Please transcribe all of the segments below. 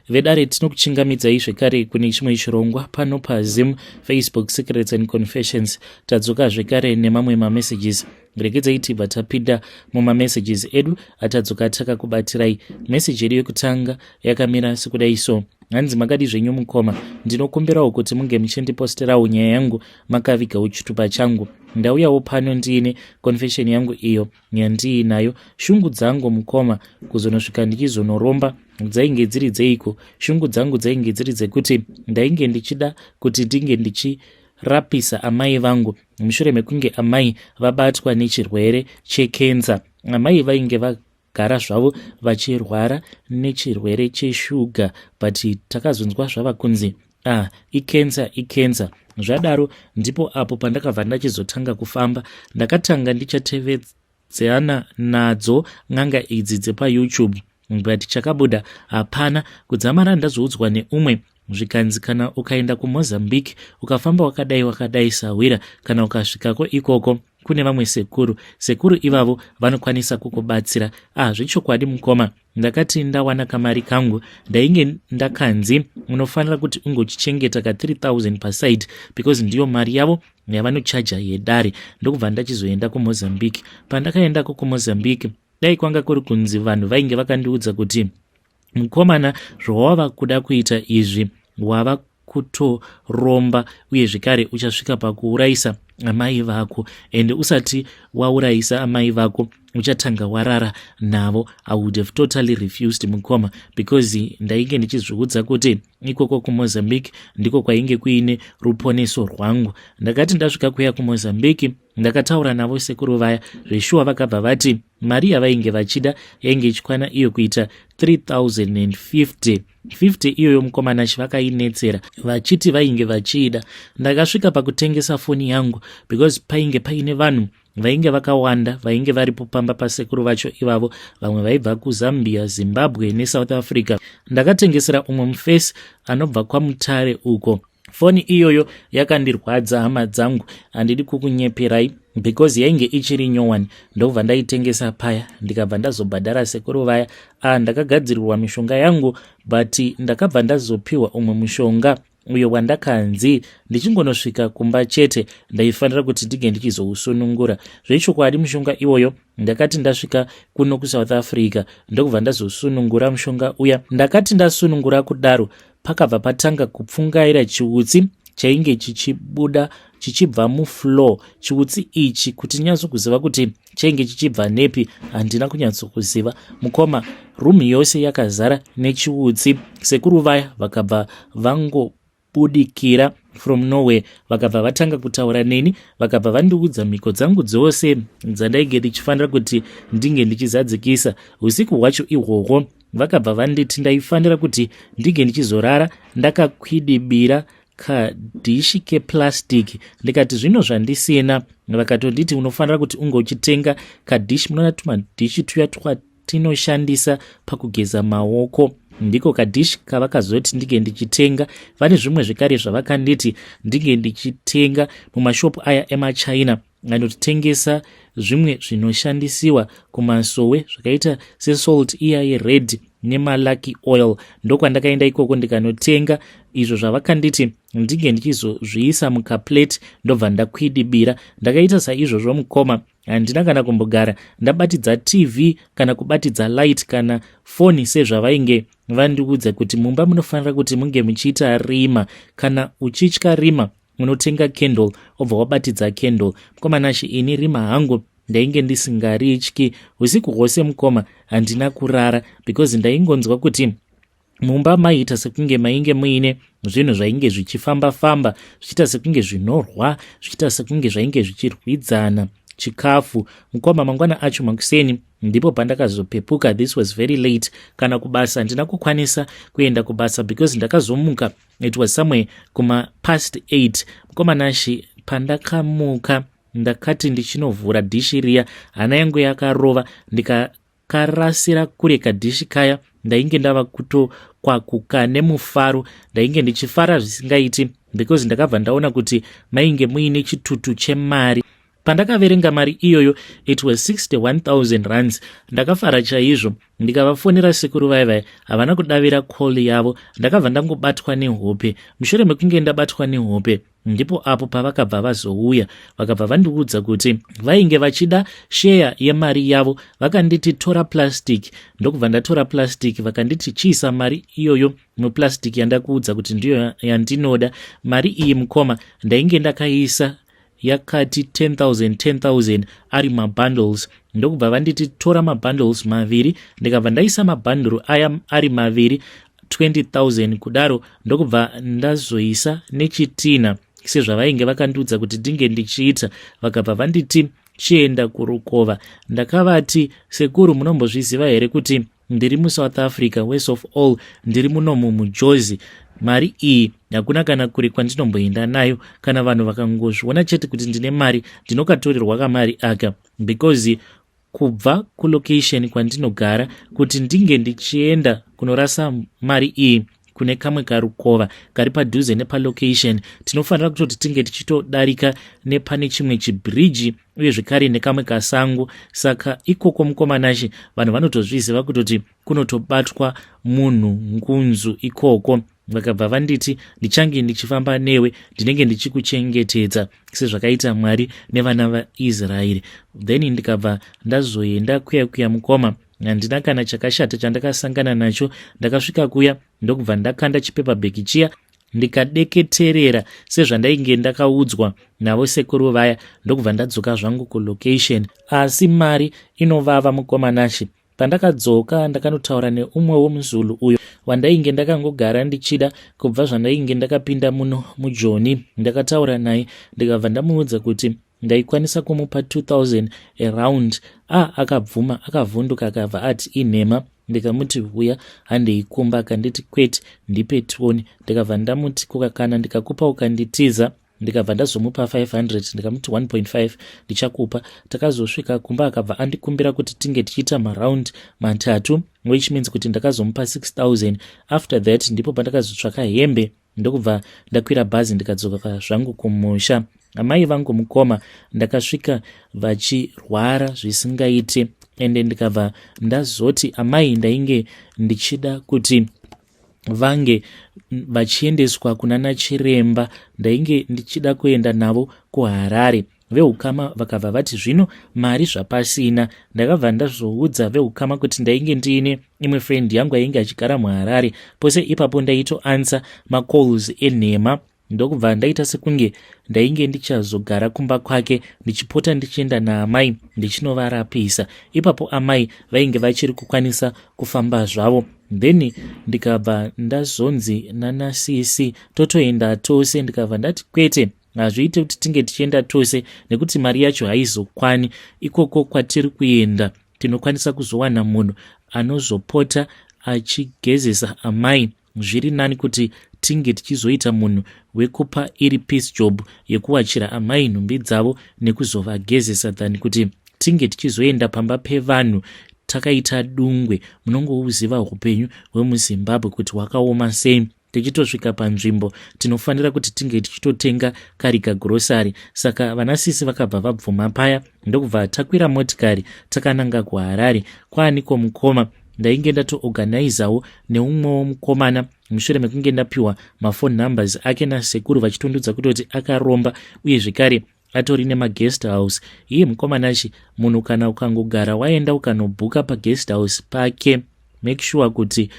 vedare tinokuchingamidzai zvekare kune chimwe chirongwa pano paZim Facebook Secrets and Confessions. Tadzoka zvekare nemamwe mamessages. Regedzai tibva tapinda mumamessages edu atadzoka takakubatirai. Message yedu yekutanga yakamira sekudai so: hanzi makadi zvenyu mukoma, ndinokumbirawo kuti munge muchindiposterawo nyaya yangu makavigawo chitupa changu. Ndauyawo pano ndiine confession yangu iyo yandiinayo. Shungu dzangu mukoma, kuzonosvika ndichizonoromba dzainge dziri dzeiko. Shungu dzangu dzainge dziri dzekuti ndainge ndichida kuti ndinge ndichirapisa amai vangu mushure mekunge amai vabatwa nechirwere chekenza. Amai vainge vagara zvavo vachirwara nechirwere cheshuga, but takazonzwa zvava kunzi ikenza. Zvadaro ndipo apo pandakabva ndachizotanga kufamba, ndakatanga ndichatevedzana nadzo n'anga idzi dzepa YouTube, but chakabuda hapana. Kudzamara ndazoudzwa neumwe zvikanzi kana ukaenda kuMozambique ukafamba wakadai sawira, kana ukasvikako ikoko kune vamwe sekuru ivavo vanokwanisa kukubatsira. Zvechokwadi mukoma, ndakati ndawana kamari kangu ndainge ndakanzi unofanira kuti ungochichengeta ka 3000 paside, because ndiyo mari yavo yavanochaja yedare. Ndokubva ndachizoenda kuMozambique. Pandakaendako kuMozambique dai kwanga kuri kunzi vanhu vainge vakandiudza kuti mukomana, zvawava kuda kuita izvi wava kutoromba, uye zvekare uchasvika pakuurayisa amai vako, ende usati waurayisa amai vako uchatanga warara navo. I would have totally refused mukoma, because ndainge ndichizviudza kuti ikoko kuMozambique ndiko kwainge kuine ruponeso rwangu. Ndakati ndasvika kuya kuMozambique ndakataura navo sekuru vaya zveshuwa, vakabva vati mari yavainge vachida yainge ichikwana iyo kuita 3050 iyoyo mukomana chivakainetsera vachiti vainge vachida. Ndakasvika pakutengesa foni yangu, because painge paine vanhu vainge vakawanda vainge varipo pamba pasekuru vacho ivavo, vamwe vaibva kuZambia, Zimbabwe neSouth Africa. Ndakatengesera umwe mufesi anobva kwaMutare uko. Foni iyoyo yakandirwadza hama dzangu, handidi kukunyeperai, because yainge ichiri nyowani. Ndobva ndaitengesa paya ndikabva ndazobhadhara sekuru vaya. Ndakagadzirirwa mishonga yangu, but ndakabva ndazopiwa umwe mushonga uyo wandakanzi ndichingonosvika kumba chete ndaifanira kuti ndige ndichizousunungura. Zvechokwadi mushonga iwoyo ndakati ndasvika kuno kuSouth Africa ndokubva ndazosunungura mushonga uya. Ndakati ndasunungura kudaro, pakabva patanga kupfungaira chiutsi chainge chichibuda chichibva mufloor. Chiutsi ichi kuti nyatsokuziva kuti chainge chichibva nepi handina kunyatsokuziva mukoma. Rumu yose yakazara nechiutsi. Sekuru vaya vakabva vangobudikira from nowhere, vakabva vatanga kutaura neni, vakabva vandiudza mhiko dzangu dzose dzandainge ndichifanira kuti ndinge ndichizadzikisa. Usiku hwacho ihwohwo vakabva vanditi ndaifanira kuti ndinge ndichizorara ndakakwidibira kadhishi keplastic. Ndikati zvino zvandisina, vakatonditi unofanira kuti unge uchitenga kadhishi, munoona tumadhishi tuya twatinoshandisa pakugeza maoko, ndiko kadhishi kavakazoti ndinge ndichitenga. Vane zvimwe zvekare zvavakanditi ndinge ndichitenga mumashopu aya emaChina anotengesa zvimwe zvinoshandisiwa kumasowe zvakaita sesalt iya yered nemalaki oil. Ndokwandakaenda ikoko ndikanotenga izvo zvavakanditi ndinge ndichizozviisa mukaplate, ndobva ndakwidibira. Ndakaita saizvozvo mukoma, handina kana kumbogara ndabatidza TV kana kubatidza light kana foni sezvavainge vandiudza kuti mumba munofanira kuti munge muchiita rima. Kana uchitya rima unotenga candle obva wabatidza candle. Mukomanashi ini rima hangu ndainge ndisingarityi. Usiku hwose mukoma handina kurara, because ndaingonzwa kuti mumba maita sekunge mainge muine zvinhu zvainge zvichifamba-famba, zvichiita sekunge zvinorwa, zvichiita sekunge zvainge zvichirwidzana chikafu. Mukoma mangwana acho makuseni ndipo pandakazopepuka. This was very late. Kana kubasa handina kukwanisa kuenda kubasa, because ndakazomuka it was somewhere kuma past 8. Mukomanashi pandakamuka ndakati ndichinovhura dhishi riya, hana yangu yakarova, ndikakarasira kure kadhishi kaya. Ndainge ndava kutokwakuka nemufaro, ndainge ndichifara zvisingaiti, because ndakabva ndaona kuti mainge muine chitutu chemari. Pandakaverenga mari iyoyo it was 61,000 rands. Ndakafara chaizvo, ndikavafonera sekuru vaivai, havana kudavira call yavo. Ndakabva ndangobatwa nehope. Mushure mekunge ndabatwa nehope, ndipo apo pavakabva vazouya vakabva vandiudza kuti vainge vachida share yemari yavo. Vakanditi tora plastic, ndokubva ndatora plastic. Vakanditi chiisa mari iyoyo muplastic yandakuudza kuti ndiyo yandinoda. Mari iyi mukoma ndainge ndakaisa yakati 10,000 ari mabundles. Ndokubva vanditi tora mabundles maviri, ndikabva ndaisa mabundle aya ari maviri 20,000 kudaro. Ndokubva ndazoisa nechitina sezvavainge vakandiudza kuti ndinge ndichiita. Vakabva vanditi chienda kurukova. Ndakavati, sekuru munombozviziva here kuti ndiri muSouth Africa, worst of all ndiri munomu muJozi. Mari iyi hakuna kana kuri kwandinomboenda nayo. Kana vanhu vakangozviona chete kuti ndine mari, ndinokatorerwa kamari aka, because kubva kulocation kwandinogara kuti ndinge ndichienda kunorasa mari iyi kune kamwe karukova kari padhuze nepalocation, tinofanira kutoti tinge tichitodarika nepane chimwe chibridge uye zvekare nekamwe kasango. Saka ikoko mukomanashi vanhu vanotozviziva kutoti kunotobatwa munhu ngunzu ikoko. Vakabva vanditi ndichange ndichifamba newe, ndinenge ndichikuchengetedza sezvakaita Mwari nevana vaIsraeri. Then ndikabva ndazoenda kuya mukoma. Handina kana chakashata chandakasangana nacho. Ndakasvika kuya ndokubva ndakanda chipepabheki chiya ndikadeketerera sezvandainge ndakaudzwa navo sekuru vaya. Ndokubva ndadzoka zvangu kulocation. Asi mari inovava mukomanashi. Pandakadzoka ndakanotaura neumwewo muZulu uyo wandainge ndakangogara ndichida kubva zvandainge ndakapinda muno muJoni. Ndakataura naye ndikabva ndamuudza kuti ndaikwanisa kumupa 2,000 around. Akabvuma, akavhunduka, akabva ati inhema. Ndikamuti uya handeikumba. Akanditi kwete ndipe 20. Ndikabva ndamuti kukakana ndikakupa ukanditiza. Ndikabva ndazomupa 500. Ndikamuti 1.5 ndichakupa. Takazosvika kumba akabva andikumbira kuti tinge tichiita maround matatu, which means kuti ndakazomupa 6,000. After that ndipo pandakazotsvaka hembe ndokubva ndakwira bhazi ndikadzoka zvangu kumusha. Amai vangu mukoma ndakasvika vachirwara zvisingaite, ende ndikabva ndazoti amai ndainge ndichida kuti vange vachiendeswa kunana chiremba. Ndainge ndichida kuenda navo kuHarare. Vehukama vakabva vati zvino mari zvapasina. Ndakabva ndazoudza vehukama kuti ndainge ndiine imwe friend yangu ainge achigara muHarare. Pose ipapo ndaitoansa macalls enhema. Ndokubva ndaita sekunge ndainge ndichazogara kumba kwake ndichipota ndichienda naamai ndichinovarapisa. Ipapo amai vainge vachiri kukwanisa kufamba zvavo. Then ndikabva ndazonzi nanasisi totoenda tose. Ndikabva ndati kwete, hazviite kuti tinge tichienda tose nekuti mari yacho haizokwani. Ikoko kwatiri kuenda tinokwanisa kuzowana munhu anozopota achigezesa amai. Zviri nani kuti tinge tichizoita munhu wekupa iri peace job yekuwachira amai nhumbi dzavo nekuzovagezesa than kuti tinge tichizoenda pamba pevanhu takaita dungwe. Munongouziva upenyu hwemuZimbabwe kuti hwakaoma sei. Tichitosvika panzvimbo tinofanira kuti tinge tichitotenga kari kagrosari. Saka vanasisi vakabva vabvuma paya. Ndokubva takwira motikari takananga kuHarare. Kwaaniko mukoma ndainge ndatoorganizawo neumwewo mukomana mushure mekunge ndapiwa mafone numbers ake nasekuru vachitondudza kutoti akaromba uye zvekare atori nemaguest house. Iye mukomanashi munhu kana ukangogara waenda ukanobhuka paguest house pake, make sure kuti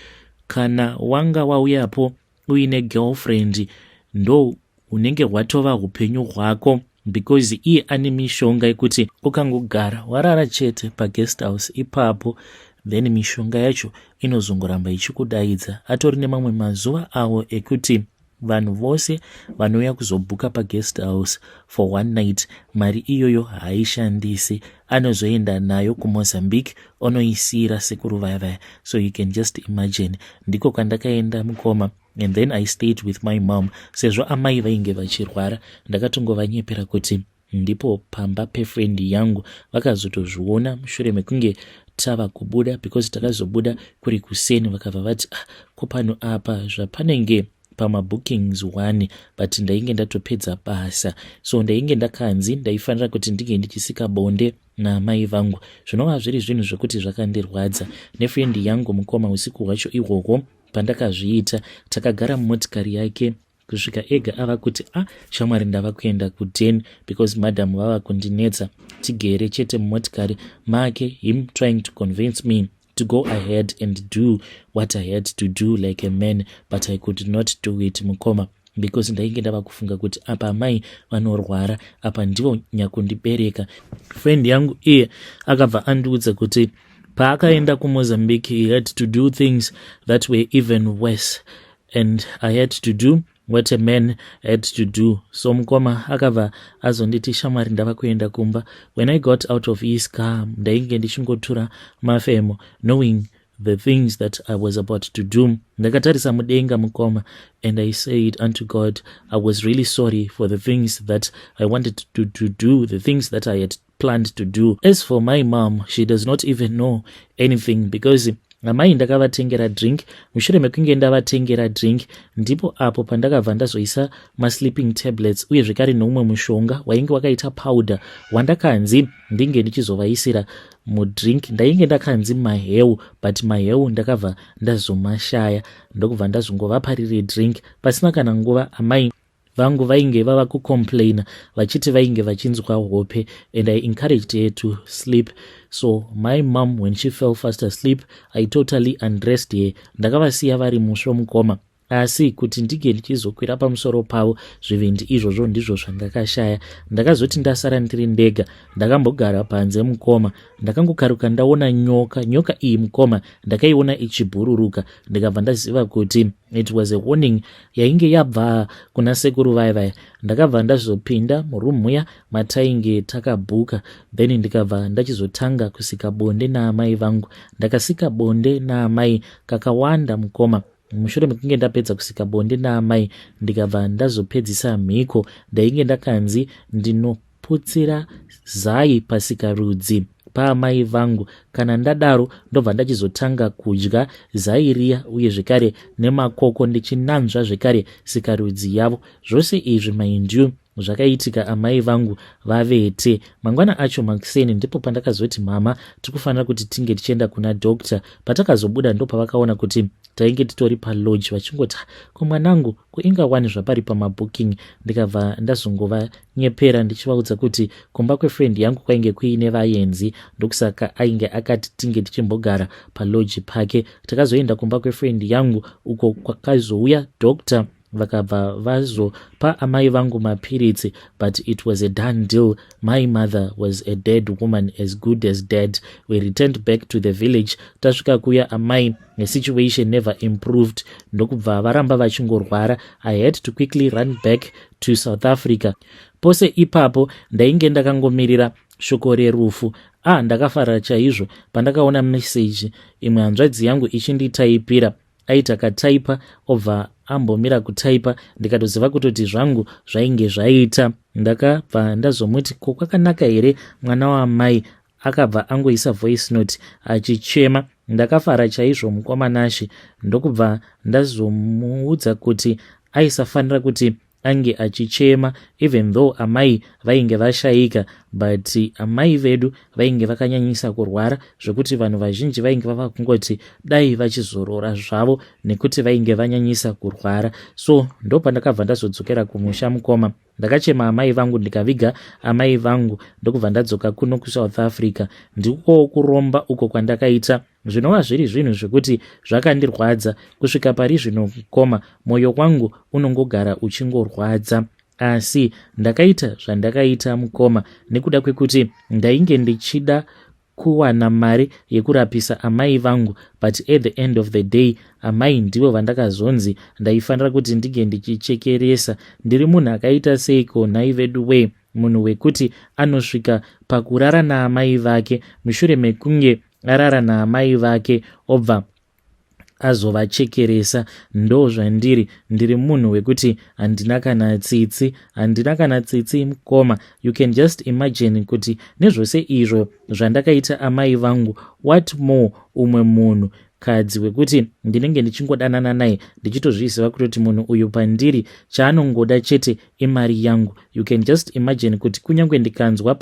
kana wanga wauyapo uine girlfriend ndo unenge hwatova upenyu hwako, because iye ane mishonga yekuti ukangogara warara chete paguest house ipapo then mishonga yacho inozongoramba ichikudaidza. Atori nemamwe mazuva awo ekuti vanhu vose vanouya kuzobhuka paguest house for one night mari iyoyo haishandisi. Anozoenda nayo kuMozambique onoisira sekuru vaya. So you can just imagine. Ndiko kwandakaenda mukoma and then I stayed with my mom. Sezvo amai vainge vachirwara ndakatongovanyepera kuti ndipo pamba pefriend yangu. Vakazotozviona mushure mekunge tava kubuda, because takazobuda kuri kuseni. Vakabva vati kopano apa zvapanenge pamabookings 1 but ndainge ndatopedza basa, so ndainge ndakanzi ndaifanira kuti ndinge ndichisika bonde naamai vangu. Zvinova zviri zvinhu zvekuti zvakandirwadza. Nefrendi yangu mukoma usiku hwacho ihwohwo pandakazviita, takagara mumotikari yake kusvika ega ava kuti shamwari ndava kuenda ku10 because madam vava kundinetsa tigere chete mumotikari make, him trying to convince me to go ahead and do what I had to do like a man, but I could not do it mukoma, because ndainge ndava kufunga kuti apa amai vanorwara, apa ndivo nyakundibereka. Friend yangu iye akabva andiudza kuti paakaenda kuMozambique he had to do things that were even worse and I had to do what a man had to do. So mukoma akabva azonditi shamwari ndava kuenda kumba. When I got out of his car ndainge ndichingotura mafemo knowing the things that I was about to do. Ndakatarisa mudenga mukoma and I said unto God, I was really sorry for the things that I wanted to do, the things that I had planned to do. As for my mom, she does not even know anything because amai ndakavatengera drink. Mushure mekunge ndavatengera drink ndipo apo pandakabva ndazoisa masleeping tablets uye zvekare neumwe mushonga wainge wakaita powder wandakanzi ndinge ndichizovaisira mudrink. Ndainge ndakanzi maheu, but maheu ndakabva ndazomashaya ndokubva ndazongovaparire drink pasina kana nguva. Amai vangu vainge vava kucomplaina vachiti vainge vachinzwa hope and I encouraged her to sleep. So my mom, when she fell fast asleep, I totally undressed her. Ndakavasiya vari musho mukoma, asi kuti ndige ndichizokwira pamusoro pavo zvivindi izvozvo ndizvo zvandakashaya. Ndakazoti ndasara ndiri ndega, ndakambogara panze mukoma, ndakangokaruka ndaona nyoka iyi mukoma ndakaiona ichibhururuka. Ndikabva ndaziva kuti it was a warning yainge yabva kuna sekuru vaya. Ndakabva ndazopinda muroom muya matainge takabhuka, then ndikabva ndachizotanga kusika bonde naamai vangu. Ndakasika bonde naamai kakawanda mukoma. Mushure mekunge ndapedza kusika bonde naamai ndikabva ndazopedzisa mhiko. Ndainge ndakanzi ndinoputsira zai pasikarudzi paamai vangu, kana ndadaro ndobva ndachizotanga kudya zai riya uye zvekare nemakoko ndichinanzva zvekare sikarudzi yavo. Zvose izvi mind you zvakaitika amai vangu vavete. Mangwana acho makuseni ndipo pandakazoti mama tikufanira kuti tinge tichienda kuna doctor. Patakazobuda ndo pavakaona kuti tainge titori palodge vachingoti komwanangu kuinga wani zvapari pamabooking. Ndikabva ndazongova-nyepera ndichivaudza kuti kumba kwefriend yangu kwainge kuine vaenzi, ndokusaka ainge akati tinge tichimbogara palodge pake. Takazoenda kumba kwefriend yangu uko kwakazouya doctor vakabva vazopa amai vangu mapiritsi, but it was a done deal. My mother was a dead woman, as good as dead. We returned back to the village. Tasvika kuya amai, the situation never improved. Ndokubva varamba vachingorwara. I had to quickly run back to South Africa. Pose ipapo ndainge ndakangomirira shoko rerufu. Ndakafara chaizvo pandakaona message imwe hanzvadzi yangu ichinditaipira. Aita kataipa obva ambomira kutaipa, ndikatoziva kutoti zvangu zvainge zvaita. Ndakabva ndazomuti ko kwakanaka here mwana waamai. Akabva angoisa voice note achichema. Ndakafara chaizvo mukomanashi, ndokubva ndazomuudza kuti aisafanira kuti ange achichema even though amai vainge vashaika, but amai vedu vainge vakanyanyisa kurwara zvekuti vanhu vazhinji vainge vava kungoti dai vachizorora zvavo nekuti vainge vanyanyisa kurwara. So ndo pandakabva ndazodzokera kumusha mukoma. Ndakachema amai vangu ndikaviga amai vangu ndokubva ndadzoka kuno kuSouth Africa. Ndiko Kuromba uko kwandakaita. Zvinova zviri zvinhu zvekuti zvakandirwadza kusvika pari zvino koma moyo wangu unongogara uchingorwadza. Asi ndakaita zvandakaita mukoma nekuda kwekuti ndainge ndichida kuwana mari yekurapisa amai vangu, but at the end of the day amai ndivo vandakazonzi ndaifanira kuti ndige ndichichekeresa. Ndiri munhu akaita seiko nhai vedu we, munhu wekuti anosvika pakurara naamai vake, mushure mekunge arara naamai vake obva azovachekeresa. Ndo zvandiri, ndiri munhu wekuti handina kana tsitsi mukoma. You can just imagine kuti nezvose izvo zvandakaita amai vangu, what more umwe munhu kadzi wekuti ndinenge ndichingodanana naye ndichitozviziva kutoti munhu uyu pandiri chaanongoda chete imari yangu. You can just imagine kuti kunyange ndikanzwa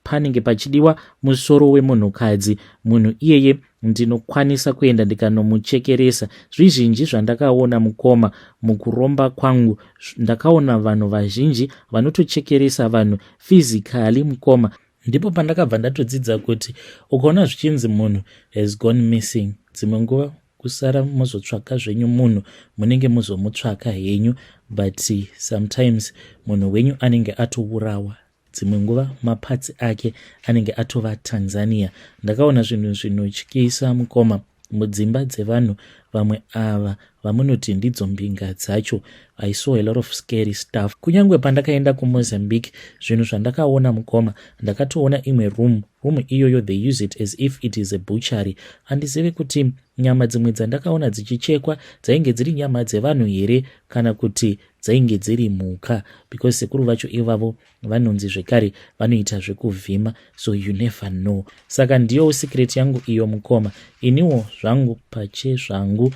panenge pachidiwa musoro wemunhukadzi, munhu iyeye ndinokwanisa kuenda ndikanomuchekeresa. Zvizhinji zvandakaona mukoma mukuromba kwangu, ndakaona vanhu vazhinji vanotochekeresa vanhu physically mukoma. Ndipo pandakabva ndatodzidza kuti ukaona zvichinzi munhu has gone missing, dzimwe nguva kusara muzotsvaka zvenyu munhu munenge muzomutsvaka henyu, but sometimes munhu wenyu anenge atourawa, dzimwe nguva mapatsi ake anenge atova Tanzania. Ndakaona zvinhu zvinotyisa mukoma mudzimba dzevanhu vamwe ava vamunoti ndidzo mbinga dzacho. I saw a lot of scary stuff. Kunyangwe pandakaenda kuMozambique, zvinhu zvandakaona mukoma, ndakatoona imwe room iyoyo they use it as if it is a butchery. Handizivi kuti nyama dzimwe dzandakaona dzichichekwa dzainge dziri nyama dzevanhu here kana kuti dzainge dziri mhuka, because sekuru vacho ivavo vanonzi zvekare vanoita zvekuvhima, so you never know. Saka ndiyo secret yangu iyo mukoma. Iniwo zvangu pache zvangu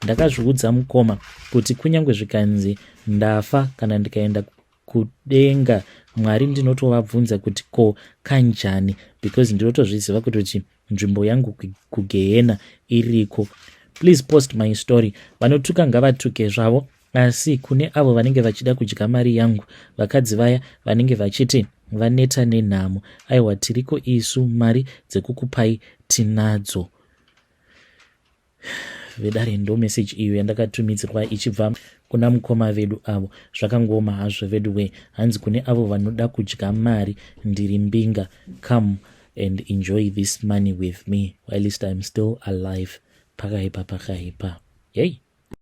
ndakazviudza mukoma kuti kunyange zvikanzi ndafa kana ndikaenda kudenga, Mwari ndinotovabvunza kuti ko kanjani, because ndinotozviziva kuti nzvimbo yangu kugehena iriko. Please post my story. Vanotuka ngavatuke zvavo, asi kune avo vanenge vachida kudya mari yangu, vakadzi vaya vanenge vachiti vaneta nenhamo, aiwa tiriko isu, mari dzekukupai tinadzo. Vedare ndo message iyo yandakatumidzirwa ichibva kuna mukoma vedu avo. Zvakangoma hazvo vedu we, hanzi kune avo vanoda kudya mari ndiri mbinga, come and enjoy this money with me whilst I'm still alive. Pakaipa. Yay.